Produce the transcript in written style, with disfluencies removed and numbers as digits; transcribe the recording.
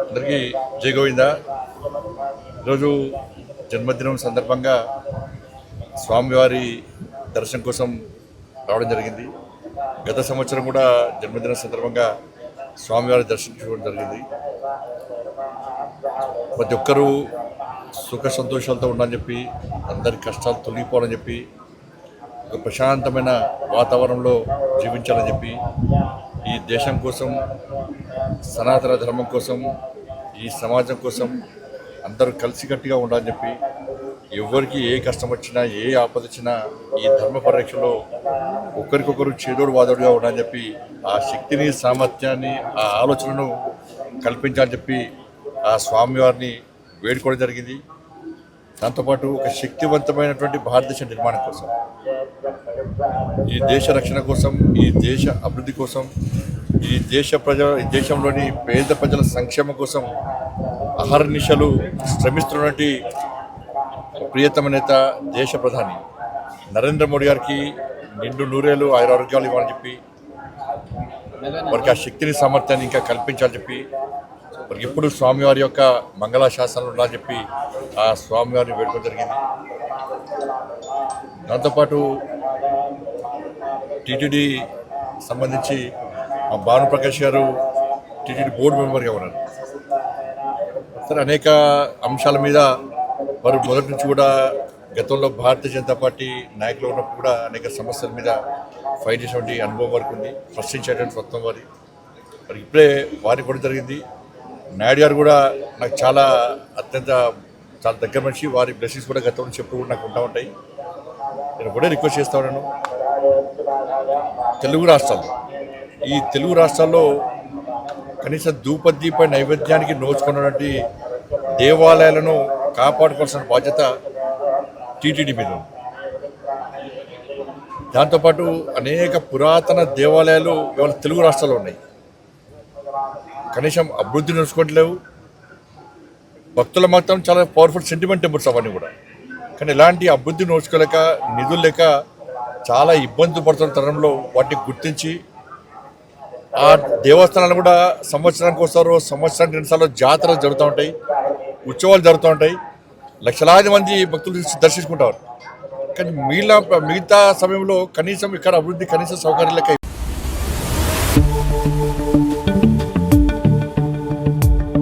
అందరికీ జై గోవింద. ఈరోజు జన్మదినం సందర్భంగా స్వామివారి దర్శనం కోసం రావడం జరిగింది. గత సంవత్సరం కూడా జన్మదినం సందర్భంగా స్వామివారి దర్శించుకోవడం జరిగింది. ప్రతి ఒక్కరూ సుఖ సంతోషాలతో ఉండాలని చెప్పి, అందరి కష్టాలు తొలగిపోవాలని చెప్పి, ఒక ప్రశాంతమైన వాతావరణంలో జీవించాలని చెప్పి, ఈ దేశం కోసం, సనాతన ధర్మం కోసం, ఈ సమాజం కోసం అందరూ కలిసికట్టుగా ఉండాలని చెప్పి, ఎవరికి ఏ కష్టం వచ్చినా, ఏ ఆపద వచ్చినా ఈ ధర్మ పరిరక్షలో ఒకరికొకరు చేదోడు వాదోడుగా ఉండాలని చెప్పి, ఆ శక్తిని, సామర్థ్యాన్ని, ఆ ఆలోచనను కల్పించాలని చెప్పి ఆ స్వామివారిని వేడుకోవడం జరిగింది. దాంతోపాటు ఒక శక్తివంతమైనటువంటి భారతదేశ నిర్మాణం కోసం, ఈ దేశ రక్షణ కోసం, ఈ దేశ అభివృద్ధి కోసం, ఈ దేశంలోని పేద ప్రజల సంక్షేమం కోసం అహర్నిశలు శ్రమిస్తున్నటువంటి ప్రియతమ నేత, దేశ ప్రధాని నరేంద్ర మోడీ గారికి నిండు నూరేళ్ళు ఆరోగ్యాలు ఇవ్వాలని చెప్పి, వారికి ఆ శక్తిని, సామర్థ్యాన్ని ఇంకా కల్పించాలని చెప్పి, వారికి ఎప్పుడు స్వామివారి యొక్క మంగళ శాసనాలు ఉండాలని చెప్పి ఆ స్వామివారిని వేడుకోవడం జరిగింది. దాంతోపాటు టీటీడీ సంబంధించి మా భానుప్రకాష్ గారు టీటీడీ బోర్డు మెంబర్గా ఉన్నారు. సరే, అనేక అంశాల మీద వారు మొదటి నుంచి కూడా గతంలో భారతీయ జనతా పార్టీ నాయకులు ఉన్నప్పుడు కూడా అనేక సమస్యల మీద ఫైట్ చేసేటువంటి అనుభవం వరకు ఉంది. ప్రశ్నించేటువంటి స్వత్వం మరి ఇప్పుడే వారికి కూడా జరిగింది. నాయుడు గారు కూడా నాకు చాలా దగ్గర మనిషి. వారి బ్లెస్సింగ్స్ కూడా గతం నుంచి ఎప్పుడు కూడా నాకు ఉంటా ఉంటాయి. నేను కూడా రిక్వెస్ట్ చేస్తా ఉన్నాను, ఈ తెలుగు రాష్ట్రాల్లో కనీసం ధూపదీప నైవేద్యానికి నోచుకున్నటువంటి దేవాలయాలను కాపాడుకోవాల్సిన బాధ్యత టీటీడీ మీద ఉంది. దాంతోపాటు అనేక పురాతన దేవాలయాలు ఇవాళ తెలుగు రాష్ట్రాల్లో ఉన్నాయి. కనీసం అభివృద్ధి నడుచుకోవట్లేవు. భక్తుల మాత్రం చాలా పవర్ఫుల్ సెంటిమెంట్ టెంపుల్స్ అవన్నీ కూడా. కానీ ఎలాంటి అభివృద్ధి నోచుకోలేక, నిధులు లేక చాలా ఇబ్బంది పడుతున్న తరంలో వాటిని గుర్తించి ఆ దేవస్థానాలు కూడా సంవత్సరానికి వస్తారు, సంవత్సరానికి 2 సార్లు జాతరలు జరుగుతూ ఉంటాయి, ఉత్సవాలు జరుగుతూ ఉంటాయి, లక్షలాది మంది భక్తులు దర్శించుకుంటారు. కానీ మిగతా సమయంలో కనీసం ఇక్కడ అభివృద్ధి, కనీస సౌకర్యాలకి